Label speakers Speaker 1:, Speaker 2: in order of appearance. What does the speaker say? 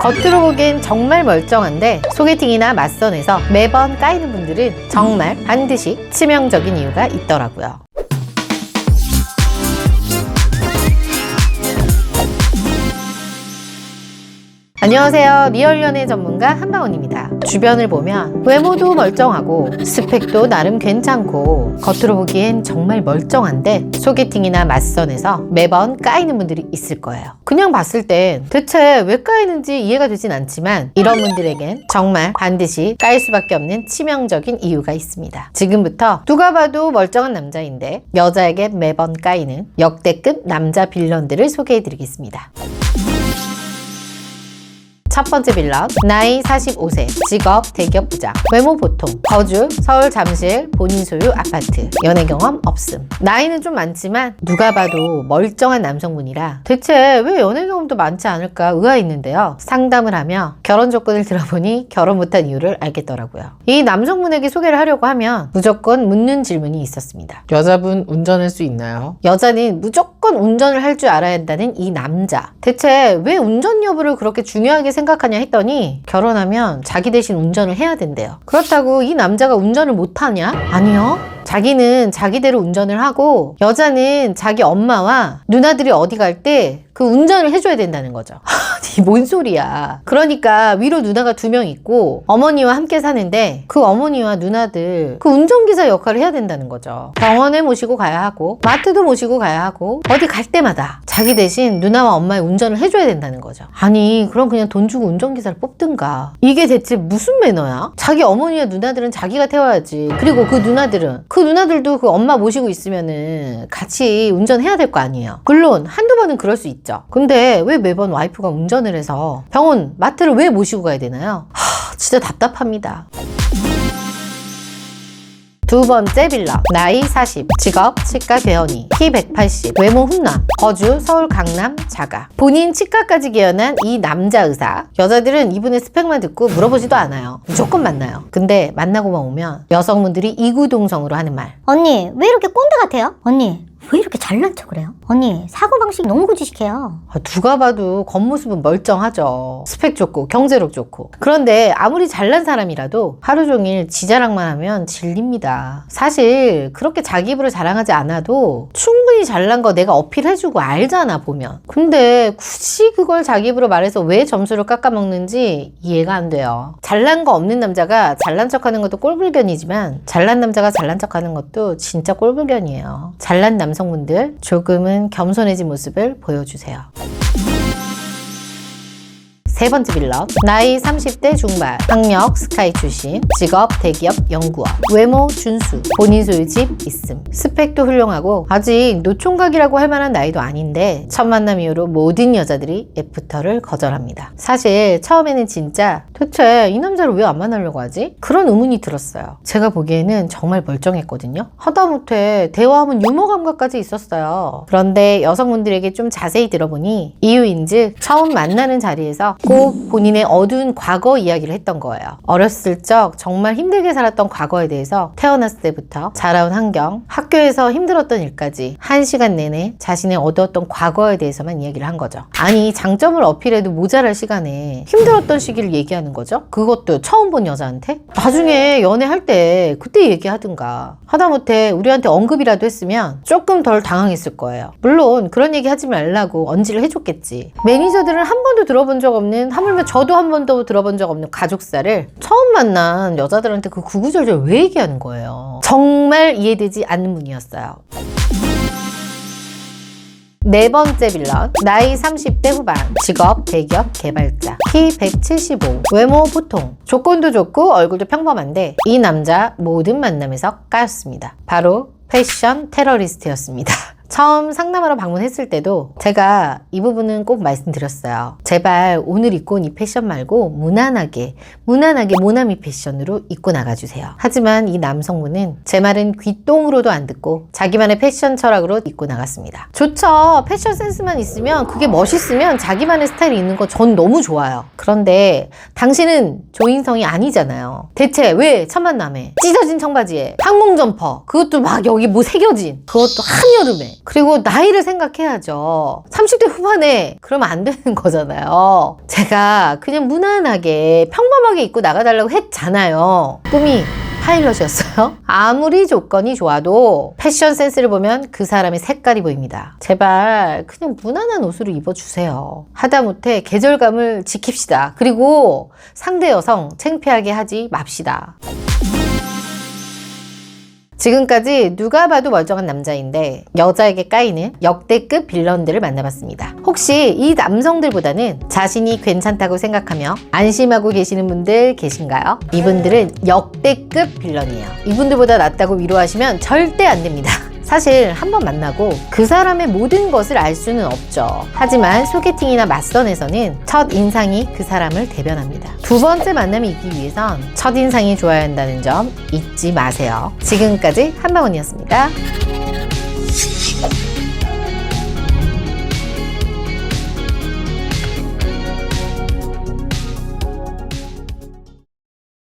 Speaker 1: 겉으로 보기엔 정말 멀쩡한데 소개팅이나 맞선에서 매번 까이는 분들은 정말 반드시 치명적인 이유가 있더라고요. 안녕하세요. 리얼연애 전문가 한방원입니다. 주변을 보면 외모도 멀쩡하고 스펙도 나름 괜찮고 겉으로 보기엔 정말 멀쩡한데 소개팅이나 맞선에서 매번 까이는 분들이 있을 거예요. 그냥 봤을 땐 대체 왜 까이는지 이해가 되진 않지만 이런 분들에겐 정말 반드시 까일 수밖에 없는 치명적인 이유가 있습니다. 지금부터 누가 봐도 멀쩡한 남자인데 여자에게 매번 까이는 역대급 남자 빌런들을 소개해드리겠습니다. 첫 번째 빌런, 나이 45세, 직업 대기업 부장, 외모 보통, 거주 서울 잠실, 본인 소유 아파트, 연애 경험 없음. 나이는 좀 많지만 누가 봐도 멀쩡한 남성분이라 대체 왜 연애 경험도 많지 않을까 의아했는데요. 상담을 하며 결혼 조건을 들어보니 결혼 못한 이유를 알겠더라고요. 이 남성분에게 소개를 하려고 하면 무조건 묻는 질문이 있었습니다.
Speaker 2: 여자분 운전할 수 있나요?
Speaker 1: 여자는 무조건 운전을 할 줄 알아야 한다는 이 남자. 대체 왜 운전 여부를 그렇게 중요하게 생각하냐 했더니 결혼하면 자기 대신 운전을 해야 된대요. 그렇다고 이 남자가 운전을 못하냐? 아니요. 자기는 자기대로 운전을 하고 여자는 자기 엄마와 누나들이 어디 갈 때 그 운전을 해줘야 된다는 거죠. 아니 뭔 소리야. 그러니까 위로 누나가 2명 있고 어머니와 함께 사는데 그 어머니와 누나들 그 운전기사 역할을 해야 된다는 거죠. 병원에 모시고 가야 하고 마트도 모시고 가야 하고 어디 갈 때마다 자기 대신 누나와 엄마의 운전을 해줘야 된다는 거죠. 아니 그럼 그냥 돈 주고 운전기사를 뽑든가. 이게 대체 무슨 매너야? 자기 어머니와 누나들은 자기가 태워야지. 그리고 그 누나들도 그 엄마 모시고 있으면은 같이 운전해야 될 거 아니에요. 물론 한두 번은 그럴 수 있죠. 근데 왜 매번 와이프가 운전을 해서 병원, 마트를 왜 모시고 가야 되나요? 진짜 답답합니다. 두 번째 빌런, 나이 40, 직업 치과 개원이, 키 180, 외모 훈남, 거주 서울 강남 자가. 본인 치과까지 개원한 이 남자 의사. 여자들은 이분의 스펙만 듣고 물어보지도 않아요. 무조건 만나요. 근데 만나고만 오면 여성분들이 이구동성으로 하는 말.
Speaker 3: 언니 왜 이렇게 꼰대 같아요? 언니 왜 이렇게 잘난 척을 해요? 언니 사고방식 너무 구지식해요.
Speaker 1: 누가 봐도 겉모습은 멀쩡하죠. 스펙 좋고 경제력 좋고. 그런데 아무리 잘난 사람이라도 하루 종일 지 자랑만 하면 질립니다. 사실 그렇게 자기 입으로 자랑하지 않아도 충분히 잘난 거 내가 어필해주고 알잖아 보면. 근데 굳이 그걸 자기 입으로 말해서 왜 점수를 깎아먹는지 이해가 안 돼요. 잘난 거 없는 남자가 잘난 척하는 것도 꼴불견이지만 잘난 남자가 잘난 척하는 것도 진짜 꼴불견이에요. 잘난 남성분들 조금은 겸손해진 모습을 보여주세요. 세 번째 빌런, 나이 30대 중반, 학력 스카이 출신, 직업 대기업 연구원, 외모 준수, 본인 소유 집 있음. 스펙도 훌륭하고 아직 노총각이라고 할 만한 나이도 아닌데 첫 만남 이후로 모든 여자들이 애프터를 거절합니다. 사실 처음에는 진짜 대체 이 남자를 왜 안 만나려고 하지? 그런 의문이 들었어요. 제가 보기에는 정말 멀쩡했거든요. 하다못해 대화하면 유머 감각까지 있었어요. 그런데 여성분들에게 좀 자세히 들어보니 이유인즉 처음 만나는 자리에서 꼭 본인의 어두운 과거 이야기를 했던 거예요. 어렸을 적 정말 힘들게 살았던 과거에 대해서 태어났을 때부터 자라온 환경, 학교에서 힘들었던 일까지 1시간 내내 자신의 어두웠던 과거에 대해서만 이야기를 한 거죠. 아니 장점을 어필해도 모자랄 시간에 힘들었던 시기를 얘기하는 거죠. 그것도 처음 본 여자한테? 나중에 연애할 때 그때 얘기하든가. 하다못해 우리한테 언급이라도 했으면 조금 덜 당황했을 거예요. 물론 그런 얘기 하지 말라고 언지를 해줬겠지. 매니저들은 한 번도 들어본 적 없는, 하물며 저도 한 번도 들어본 적 없는 가족사를 처음 만난 여자들한테 그 구구절절 왜 얘기하는 거예요? 정말 이해되지 않는 분이었어요. 네 번째 빌런, 나이 30대 후반, 직업 대기업 개발자, 키 175, 외모 보통, 조건도 좋고 얼굴도 평범한데 이 남자 모든 만남에서 까였습니다. 바로 패션 테러리스트였습니다. 처음 상담하러 방문했을 때도 제가 이 부분은 꼭 말씀드렸어요. 제발 오늘 입고 온 이 패션 말고 무난하게 모나미 패션으로 입고 나가주세요. 하지만 이 남성분은 제 말은 귀똥으로도 안 듣고 자기만의 패션 철학으로 입고 나갔습니다. 좋죠. 패션 센스만 있으면, 그게 멋있으면 자기만의 스타일이 있는 거 전 너무 좋아요. 그런데 당신은 조인성이 아니잖아요. 대체 왜 첫 만남에 찢어진 청바지에 항공 점퍼, 그것도 막 여기 뭐 새겨진, 그것도 한여름에 그리고 나이를 생각해야죠. 30대 후반에 그러면 안 되는 거잖아요. 제가 그냥 무난하게 평범하게 입고 나가달라고 했잖아요. 꿈이 파일럿이었어요. 아무리 조건이 좋아도 패션 센스를 보면 그 사람의 색깔이 보입니다. 제발 그냥 무난한 옷으로 입어주세요. 하다못해 계절감을 지킵시다. 그리고 상대 여성 창피하게 하지 맙시다. 지금까지 누가 봐도 멀쩡한 남자인데 여자에게 까이는 역대급 빌런들을 만나봤습니다. 혹시 이 남성들보다는 자신이 괜찮다고 생각하며 안심하고 계시는 분들 계신가요? 이분들은 역대급 빌런이에요. 이분들보다 낫다고 위로하시면 절대 안 됩니다. 사실 한번 만나고 그 사람의 모든 것을 알 수는 없죠. 하지만 소개팅이나 맞선에서는 첫 인상이 그 사람을 대변합니다. 두 번째 만남이 있기 위해선 첫 인상이 좋아야 한다는 점 잊지 마세요. 지금까지 한방언니였습니다.